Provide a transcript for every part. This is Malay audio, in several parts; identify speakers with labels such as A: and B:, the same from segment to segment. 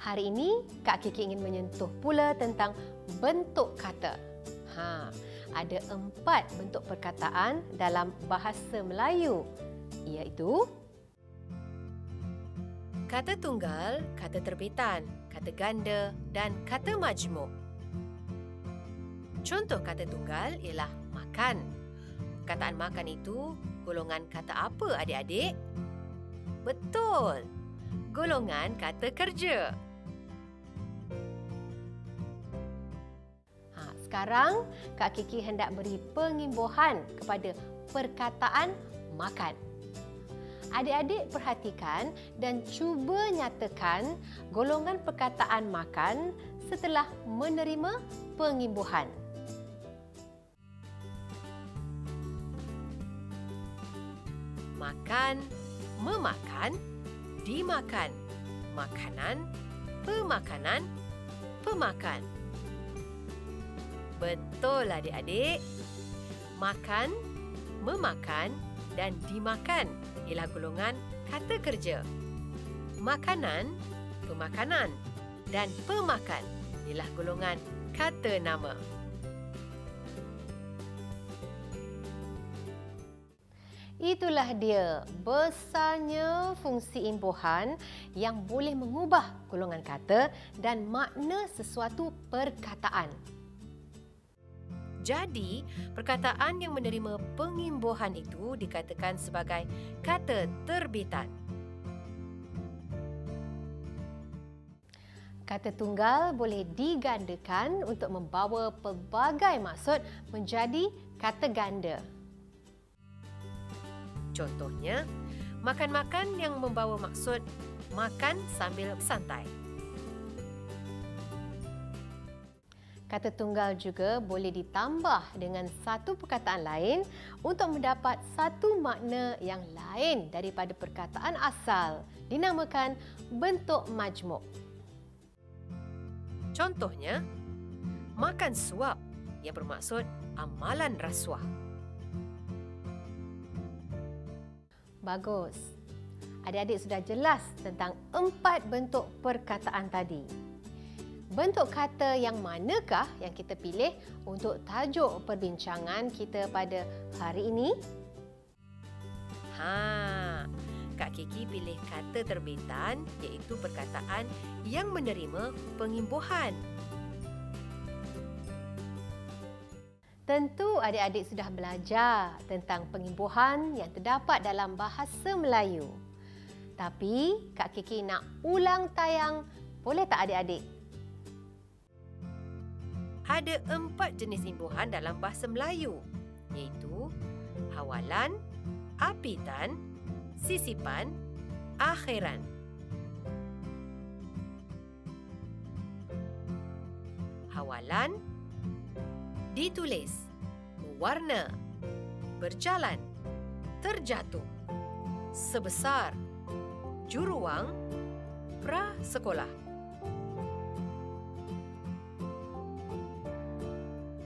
A: Hari ini, Kak Kiki ingin menyentuh pula tentang bentuk kata. Ada 4 bentuk perkataan dalam bahasa Melayu, iaitu kata tunggal, kata terbitan, kata ganda dan kata majmuk. Contoh kata tunggal ialah makan. Perkataan makan itu golongan kata apa, adik-adik? Betul, golongan kata kerja. Sekarang, Kak Kiki hendak beri pengimbuhan kepada perkataan makan. Adik-adik perhatikan dan cuba nyatakan golongan perkataan makan setelah menerima pengimbuhan. Makan, memakan, dimakan, makanan, pemakanan, pemakan. Betul adik-adik. Makan, memakan dan dimakan ialah golongan kata kerja. Makanan, pemakanan dan pemakan ialah golongan kata nama. Itulah dia besarnya fungsi imbuhan yang boleh mengubah golongan kata dan makna sesuatu perkataan. Jadi, perkataan yang menerima pengimbuhan itu dikatakan sebagai kata terbitan. Kata tunggal boleh digandakan untuk membawa pelbagai maksud menjadi kata ganda. Contohnya, makan-makan yang membawa maksud makan sambil santai. Kata tunggal juga boleh ditambah dengan satu perkataan lain untuk mendapat satu makna yang lain daripada perkataan asal, dinamakan bentuk majmuk. Contohnya, makan suap yang bermaksud amalan rasuah. Bagus. Adik-adik sudah jelas tentang 4 bentuk perkataan tadi. Bentuk kata yang manakah yang kita pilih untuk tajuk perbincangan kita pada hari ini? Kak Kiki pilih kata terbitan iaitu perkataan yang menerima pengimbuhan. Tentu adik-adik sudah belajar tentang pengimbuhan yang terdapat dalam bahasa Melayu. Tapi Kak Kiki nak ulang tayang, boleh tak adik-adik? Ada 4 jenis imbuhan dalam bahasa Melayu, iaitu hawalan, apitan, sisipan, akhiran. Hawalan ditulis, mewarna, berjalan, terjatuh, sebesar, juruang, prasekolah.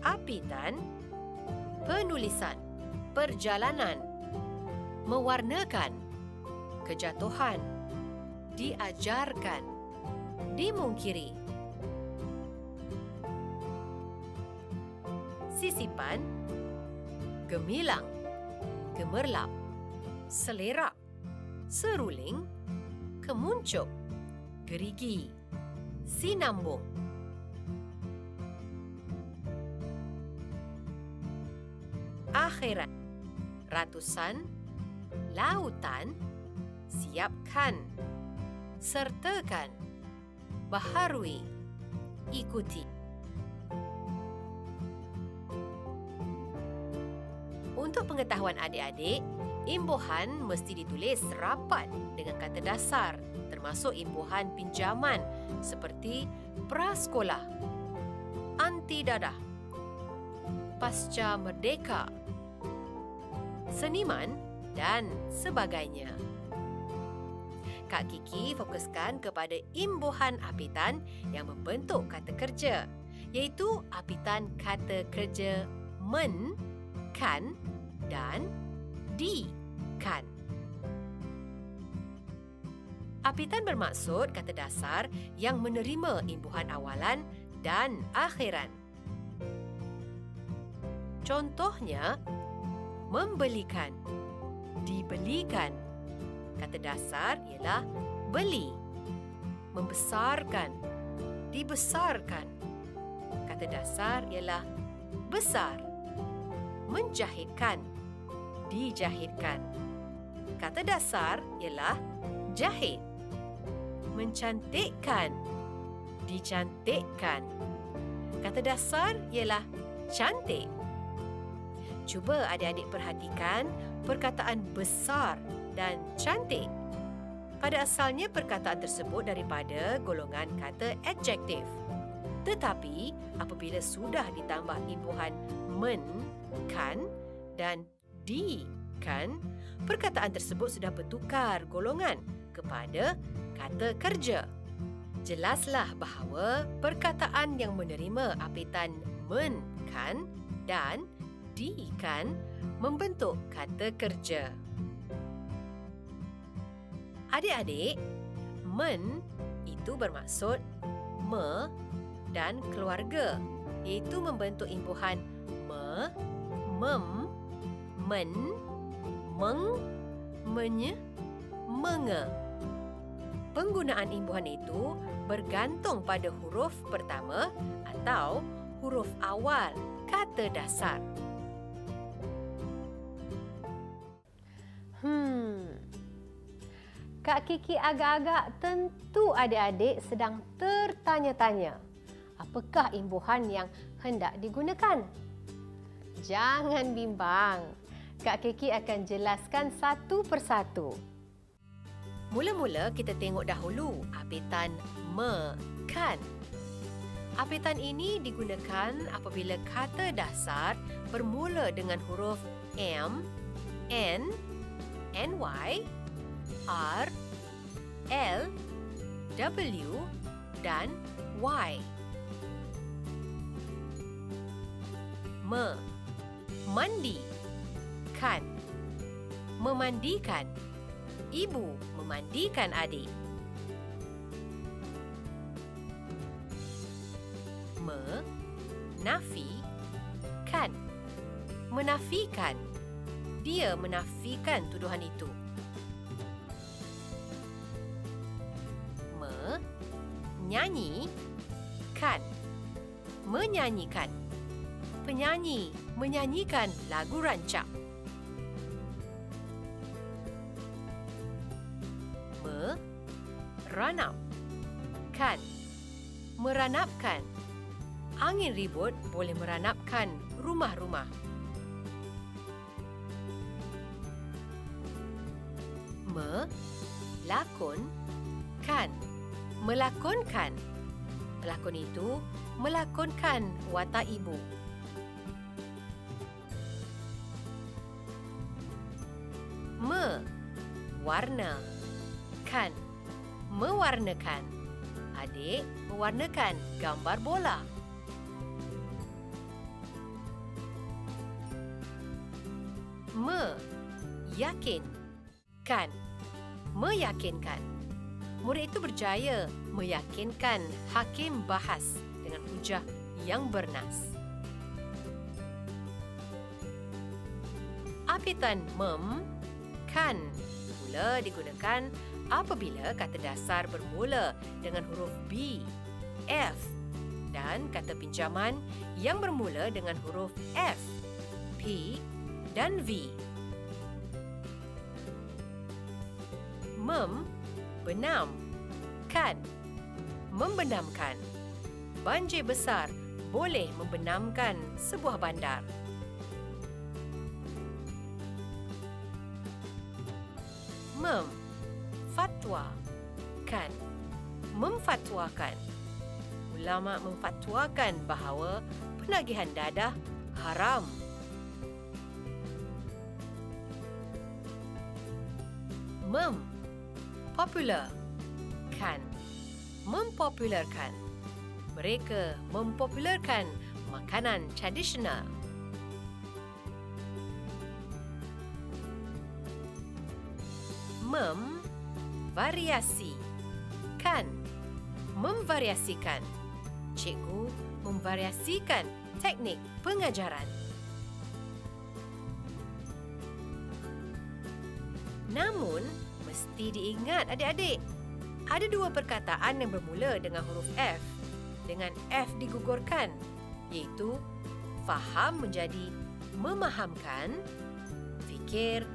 A: Apitan, penulisan, perjalanan, mewarnakan, kejatuhan, diajarkan, dimungkiri. Sisipan, gemilang, gemerlap, selerak, seruling, kemuncup, gerigi, sinambung. Akhiran, ratusan, lautan, siapkan, sertakan, baharui, ikuti. Untuk pengetahuan adik-adik, imbuhan mesti ditulis rapat dengan kata dasar, termasuk imbuhan pinjaman seperti prasekolah, anti dadah, pasca merdeka, seniman dan sebagainya. Kak Kiki fokuskan kepada imbuhan apitan yang membentuk kata kerja, iaitu apitan kata kerja men, kan dan di, kan. Apitan bermaksud kata dasar yang menerima imbuhan awalan dan akhiran. Contohnya, membelikan, dibelikan. Kata dasar ialah beli. Membesarkan, dibesarkan. Kata dasar ialah besar. Menjahitkan, dijahitkan. Kata dasar ialah jahit. Mencantikkan, dicantikkan. Kata dasar ialah cantik. Cuba adik-adik perhatikan perkataan besar dan cantik. Pada asalnya perkataan tersebut daripada golongan kata adjektif. Tetapi apabila sudah ditambah imbuhan men, kan dan di, kan, perkataan tersebut sudah bertukar golongan kepada kata kerja. Jelaslah bahawa perkataan yang menerima apitan men, kan dan di, kan membentuk kata kerja. Adik-adik, men itu bermaksud me dan keluarga, iaitu membentuk imbuhan me, mem, men, meng, menye, menge. Penggunaan imbuhan itu bergantung pada huruf pertama atau huruf awal kata dasar. Kak Kiki agak-agak tentu adik-adik sedang tertanya-tanya, apakah imbuhan yang hendak digunakan? Jangan bimbang, Kak Kiki akan jelaskan satu persatu. Mula-mula kita tengok dahulu apitan me, kan. Apitan ini digunakan apabila kata dasar bermula dengan huruf M, N, NY, R, L, W dan Y. Me, mandi, kan. Memandikan, ibu memandikan adik. Me, nafi, kan. Menafikan, dia menafikan tuduhan itu. Nyanyi, kan. Menyanyikan, penyanyi menyanyikan lagu rancak. Meranap, kan. Meranapkan, angin ribut boleh meranapkan rumah-rumah. Melakon, kan. Melakonkan, pelakon itu melakonkan watak ibu. Mewarna, kan. Mewarnakan, adik mewarnakan gambar bola. Meyakin, kan. Meyakinkan, murid itu berjaya meyakinkan hakim bahas dengan hujah yang bernas. Apitan mem, kan pula digunakan apabila kata dasar bermula dengan huruf B, F dan kata pinjaman yang bermula dengan huruf F, P dan V. Membenam, kan. Membenamkan, banjir besar boleh membenamkan sebuah bandar. Memfatwa, kan. Memfatwakan, ulama memfatwakan bahawa penagihan dadah haram. Popular, kan. Mempopularkan, mereka mempopularkan makanan tradisional. Variasi, kan, memvariasikan. Cikgu memvariasikan teknik pengajaran. Namun, mesti diingat adik-adik, ada dua perkataan yang bermula dengan huruf F dengan F digugurkan, iaitu faham menjadi memahamkan, fikir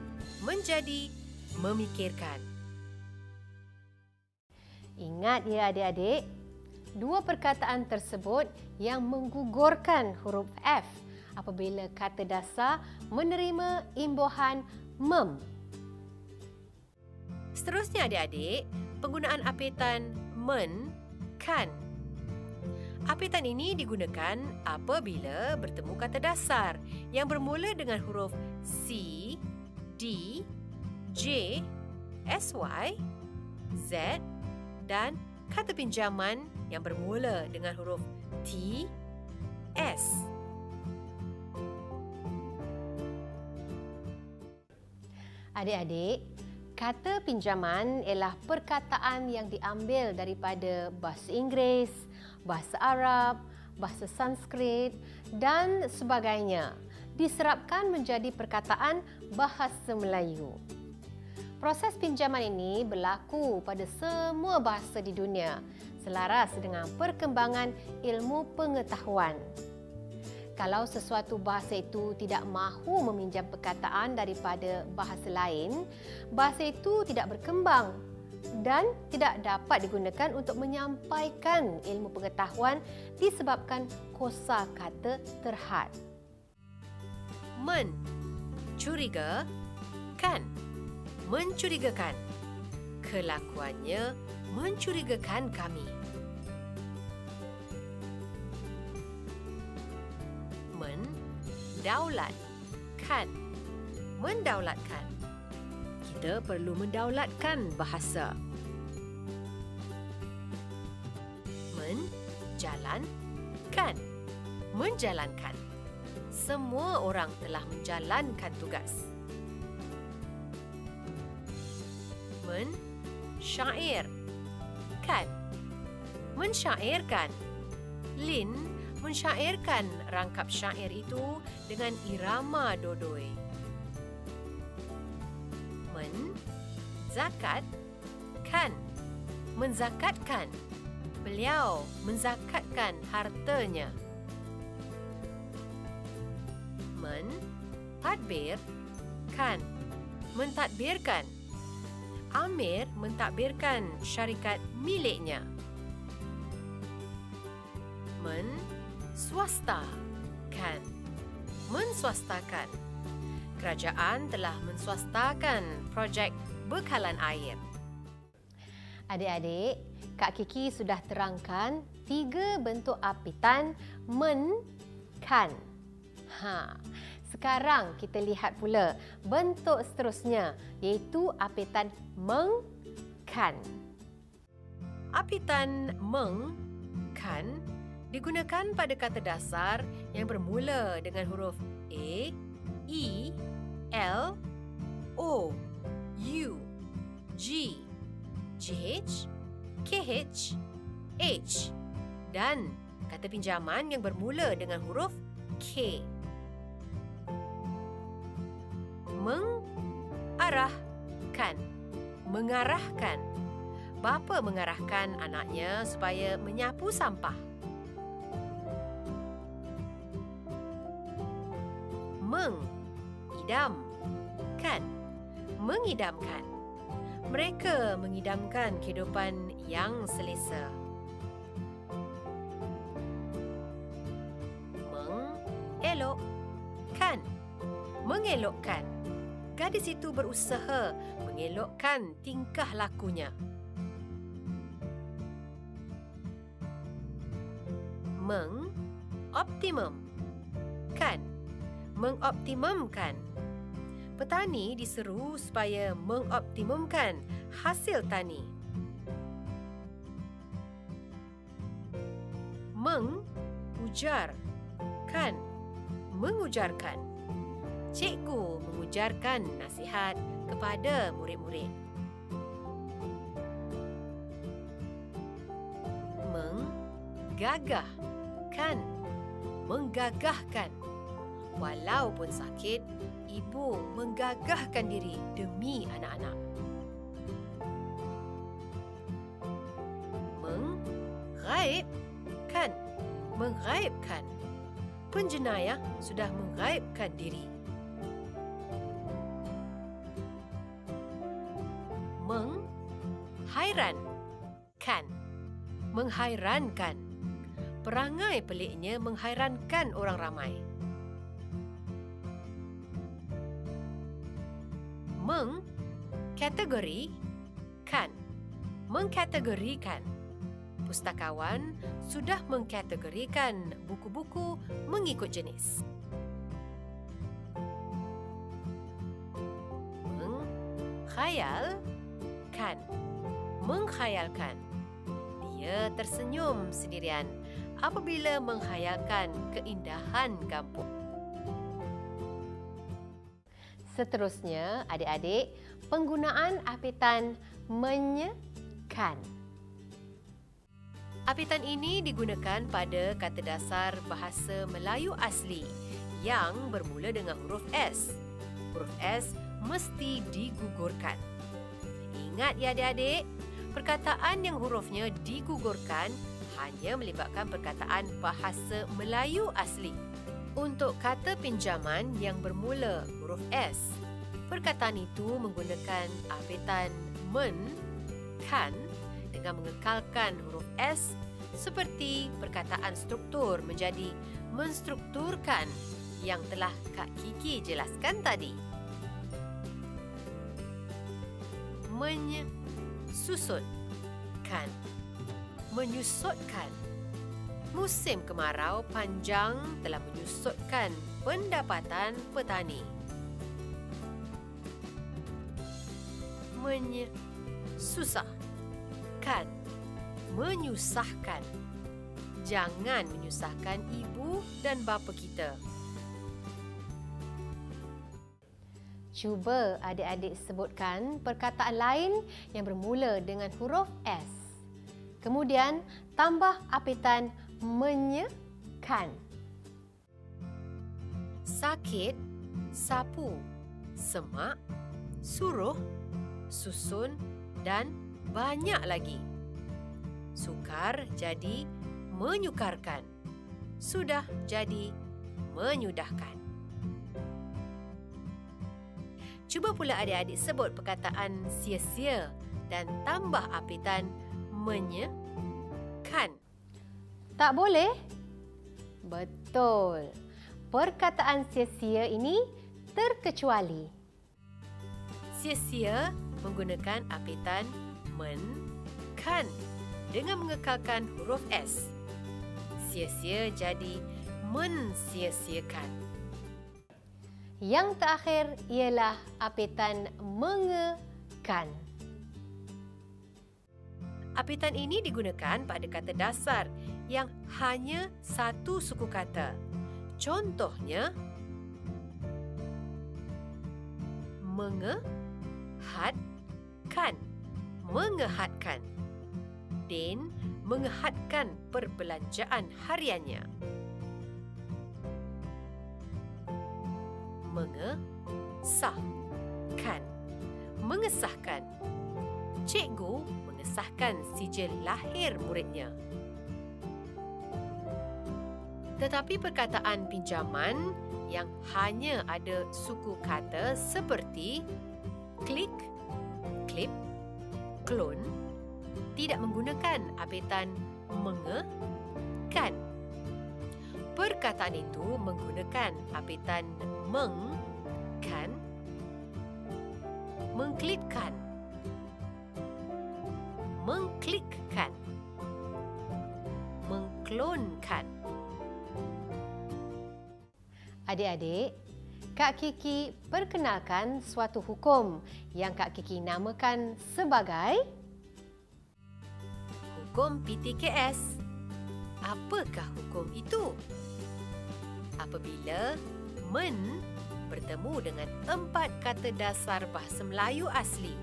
A: menjadi memikirkan. Ingat ya adik-adik, dua perkataan tersebut yang menggugurkan huruf F apabila kata dasar menerima imbuhan mem. Seterusnya adik-adik, penggunaan apitan men, kan. Apitan ini digunakan apabila bertemu kata dasar yang bermula dengan huruf C, D, J, SY, Z dan kata pinjaman yang bermula dengan huruf T, S. Adik-adik, kata pinjaman ialah perkataan yang diambil daripada bahasa Inggeris, bahasa Arab, bahasa Sanskrit dan sebagainya, diserapkan menjadi perkataan bahasa Melayu. Proses pinjaman ini berlaku pada semua bahasa di dunia, selaras dengan perkembangan ilmu pengetahuan. Kalau sesuatu bahasa itu tidak mahu meminjam perkataan daripada bahasa lain, bahasa itu tidak berkembang dan tidak dapat digunakan untuk menyampaikan ilmu pengetahuan disebabkan kosa kata terhad. Men, curiga, kan, mencurigakan. Kelakuannya mencurigakan kami. Mendaulat, kan, mendaulatkan. Kita perlu mendaulatkan bahasa. Menjalankan, menjalankan. Semua orang telah menjalankan tugas. Mensyairkan, mensyairkan. Lin mensyairkan rangkap syair itu dengan irama dodoi. Menzakatkan, menzakatkan. Beliau menzakatkan hartanya. Mentadbirkan, mentadbirkan. Amir mentadbirkan syarikat miliknya. Menswastakan, menswastakan. Kerajaan telah menswastakan projek bekalan air. Adik-adik, Kak Kiki sudah terangkan 3 bentuk apitan men, kan. Sekarang kita lihat pula bentuk seterusnya, iaitu apitan meng, kan. Apitan meng, kan digunakan pada kata dasar yang bermula dengan huruf A, E, L, O, U, G, GH, KH, H dan kata pinjaman yang bermula dengan huruf K. Mengarahkan, mengarahkan. Bapa mengarahkan anaknya supaya menyapu sampah. Mengidamkan, mengidamkan. Mereka mengidamkan kehidupan yang selesa. Mengelokkan, mengelokkan. Gadis itu berusaha mengelokkan tingkah lakunya. Mengoptimumkan, mengoptimumkan. Petani diseru supaya mengoptimumkan hasil tani. Mengujarkan, mengujarkan. Cikgu mengujarkan nasihat kepada murid-murid. gagah, kan? Menggagahkan. Walaupun sakit, ibu menggagahkan diri demi anak-anak. Menggaibkan. Menggaibkan. Penjenayah sudah menggaibkan diri. Menghairankan. Menghairankan. Perangai peliknya menghairankan orang ramai. Mengkategorikan. Mengkategorikan. Pustakawan sudah mengkategorikan buku-buku mengikut jenis. Menghayalkan. Menghayalkan. Dia tersenyum sendirian apabila menghayalkan keindahan kampung. Seterusnya, adik-adik, penggunaan apitan menyekan. Apitan ini digunakan pada kata dasar bahasa Melayu asli yang bermula dengan huruf S. Huruf S mesti digugurkan. Ingat ya adik-adik, perkataan yang hurufnya digugurkan hanya melibatkan perkataan bahasa Melayu asli. Untuk kata pinjaman yang bermula huruf S, perkataan itu menggunakan apitan men, kan dengan mengekalkan huruf S seperti perkataan struktur menjadi menstrukturkan yang telah Kak Kiki jelaskan tadi. Menyusutkan. Menyusutkan. Musim kemarau panjang telah menyusutkan pendapatan petani. Menyusahkan. Menyusahkan. Jangan menyusahkan ibu dan bapa kita. Cuba adik-adik sebutkan perkataan lain yang bermula dengan huruf S. Kemudian tambah apitan menyekan. Sakit, sapu, semak, suruh, susun dan banyak lagi. Sukar jadi menyukarkan. Sudah jadi menyudahkan. Cuba pula adik-adik sebut perkataan sia-sia dan tambah apitan menyekan. Tak boleh? Betul. Perkataan sia-sia ini terkecuali. Sia-sia menggunakan apitan men-kan dengan mengekalkan huruf S. Sia-sia jadi mensia-siakan. Yang terakhir ialah apitan mengekan. Apitan ini digunakan pada kata dasar yang hanya satu suku kata. Contohnya, mengehatkan. Mengehatkan. Din mengehatkan perbelanjaan hariannya. Mengesahkan. Mengesahkan. Cikgu mengesahkan sijil lahir muridnya. Tetapi perkataan pinjaman yang hanya ada suku kata seperti klik, klip, klon tidak menggunakan apitan mengekan. Perkataan itu menggunakan apitan meng-kan, mengklipkan, mengklikkan, mengklonkan. Adik-adik, Kak Kiki perkenalkan suatu hukum yang Kak Kiki namakan sebagai Hukum PTKS. Apakah hukum itu? Apabila men bertemu dengan 4 kata dasar bahasa Melayu asli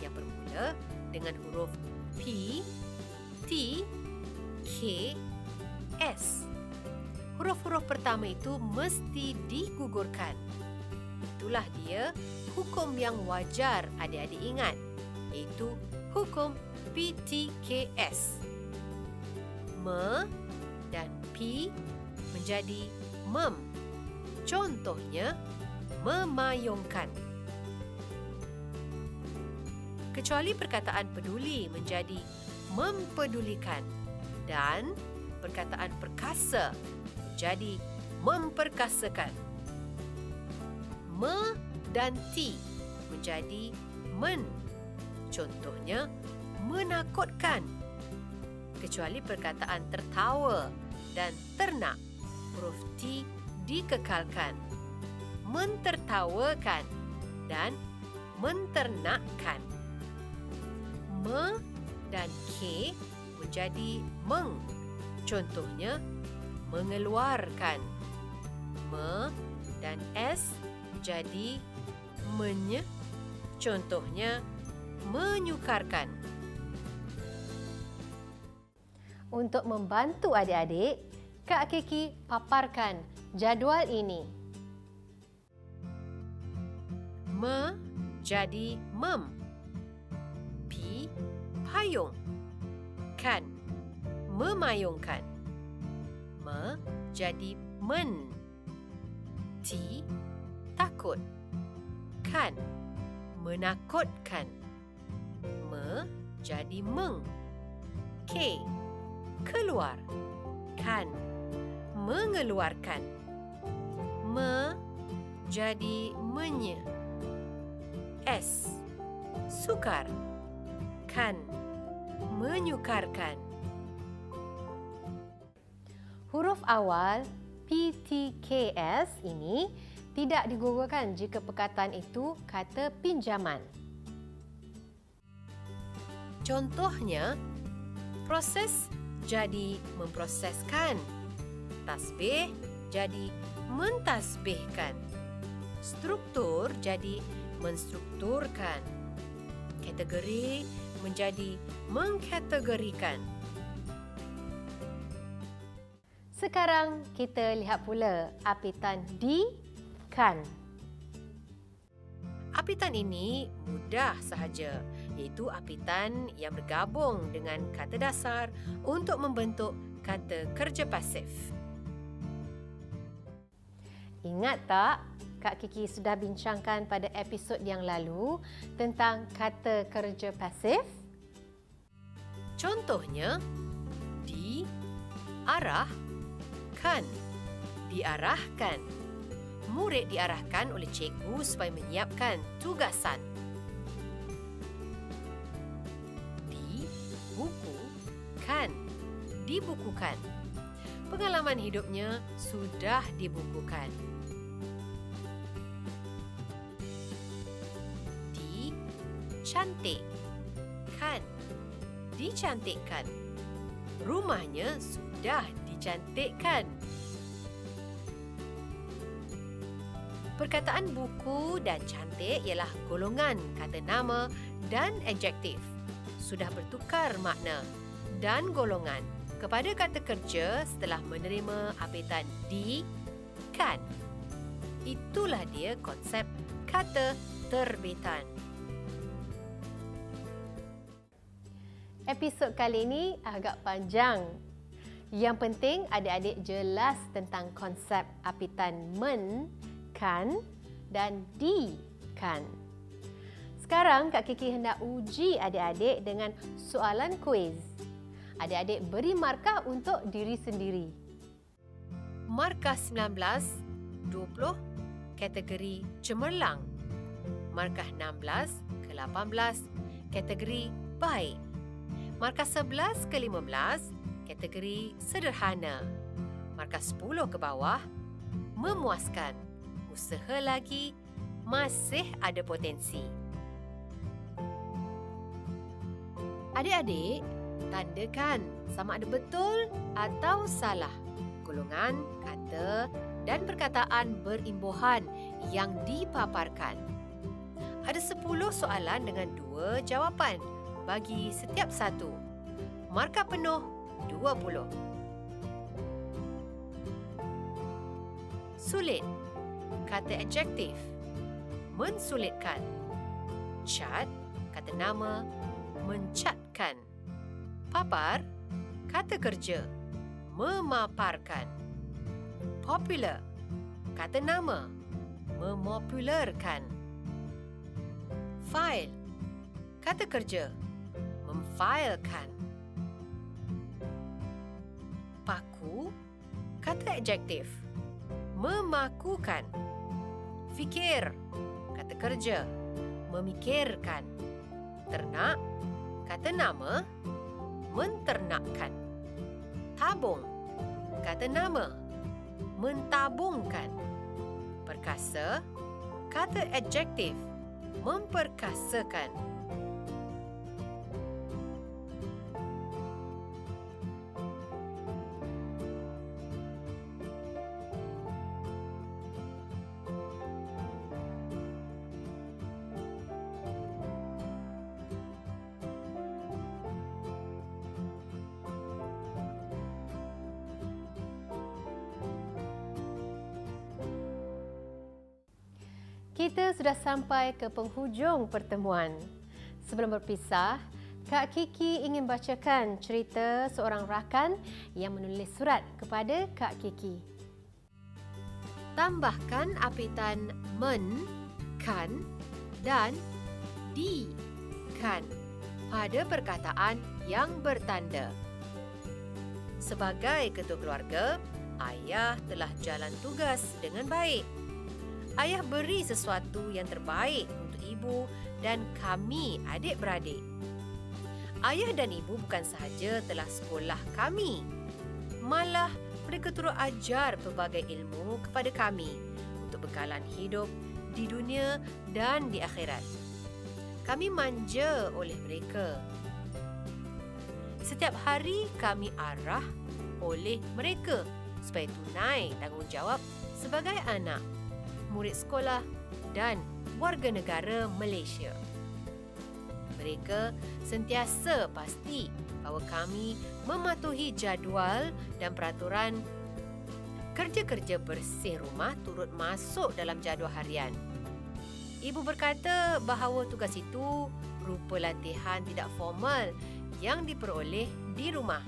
A: yang bermula dengan huruf P, T, K S. Huruf-huruf pertama itu mesti digugurkan. Itulah dia hukum yang wajar adik-adik ingat, iaitu hukum PTKS. Me dan P menjadi mem. Contohnya, memayungkan. Kecuali perkataan peduli menjadi mempedulikan dan perkataan perkasa menjadi memperkasakan. Me dan T menjadi men. Contohnya, menakutkan. Kecuali perkataan tertawa dan ternak, huruf T dikekalkan. Mentertawakan dan menternakkan. Me dan K menjadi meng. Contohnya, mengeluarkan. Me dan S jadi menye. Contohnya, menyukarkan. Untuk membantu adik-adik, Kak Kiki paparkan jadual ini. Me jadi mem. P payung. Kan memayungkan. Me jadi men. T takut. Kan menakutkan. Me jadi meng. K keluar. Kan mengeluarkan. Me jadi menye. S sukar. Kan menyukarkan. Huruf awal PTKS ini tidak digugurkan jika perkataan itu kata pinjaman. Contohnya, proses jadi memproseskan. Tasbih jadi mentasbihkan. Struktur jadi menstrukturkan. Kategori menjadi mengkategorikan. Sekarang kita lihat pula apitan di, kan. Apitan ini mudah sahaja, iaitu apitan yang bergabung dengan kata dasar untuk membentuk kata kerja pasif. Ingat tak, Kak Kiki sudah bincangkan pada episod yang lalu tentang kata kerja pasif? Contohnya, di, arah, kan, diarahkan. Murid diarahkan oleh cikgu supaya menyiapkan tugasan. Di, buku, kan, dibukukan. Pengalaman hidupnya sudah dibukukan. Di, cantik, kan, dicantikkan. Rumahnya sudah dicantikkan. Perkataan buku dan cantik ialah golongan kata nama dan adjektif. Sudah bertukar makna dan golongan kepada kata kerja setelah menerima apitan di, kan. Itulah dia konsep kata terbitan. Episod kali ini agak panjang. Yang penting adik-adik jelas tentang konsep apitan men, kan dan di, kan. Sekarang Kak Kiki hendak uji adik-adik dengan soalan kuis. Adik-adik beri markah untuk diri sendiri. Markah 19, 20, kategori cemerlang. Markah 16 ke 18, kategori baik. Markah 11 ke 15, kategori sederhana. Markah 10 ke bawah, memuaskan. Usaha lagi, masih ada potensi. Adik-adik, tandakan sama ada betul atau salah golongan, kata dan perkataan berimbuhan yang dipaparkan. Ada 10 soalan dengan 2 jawapan bagi setiap satu. Markah penuh 20. Sulit. Kata adjektif. Mensulitkan. Cat. Kata nama. Mencatkan. Papar. Kata kerja. Memaparkan. Popular. Kata nama. Memopularkan. File. Kata kerja. Memfailkan. Paku. Kata adjektif. Memakukan. Fikir. Kata kerja. Memikirkan. Ternak. Kata nama. Menternakkan. Tabung. Kata nama. Mentabungkan. Perkasa. Kata adjektif. Memperkasakan. Kita sudah sampai ke penghujung pertemuan. Sebelum berpisah, Kak Kiki ingin bacakan cerita seorang rakan yang menulis surat kepada Kak Kiki. Tambahkan apitan men, kan dan di, kan pada perkataan yang bertanda. Sebagai ketua keluarga, ayah telah jalan tugas dengan baik. Ayah beri sesuatu yang terbaik untuk ibu dan kami adik-beradik. Ayah dan ibu bukan sahaja telah sekolah kami, malah mereka turut ajar pelbagai ilmu kepada kami untuk bekalan hidup di dunia dan di akhirat. Kami manja oleh mereka. Setiap hari kami arah oleh mereka supaya tunai tanggungjawab sebagai anak, murid sekolah dan warga negara Malaysia. Mereka sentiasa pasti bahawa kami mematuhi jadual dan peraturan. Kerja-kerja bersih rumah turut masuk dalam jadual harian. Ibu berkata bahawa tugas itu berupa latihan tidak formal yang diperoleh di rumah.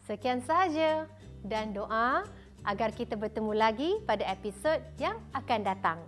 A: Sekian sahaja dan doa agar kita bertemu lagi pada episod yang akan datang.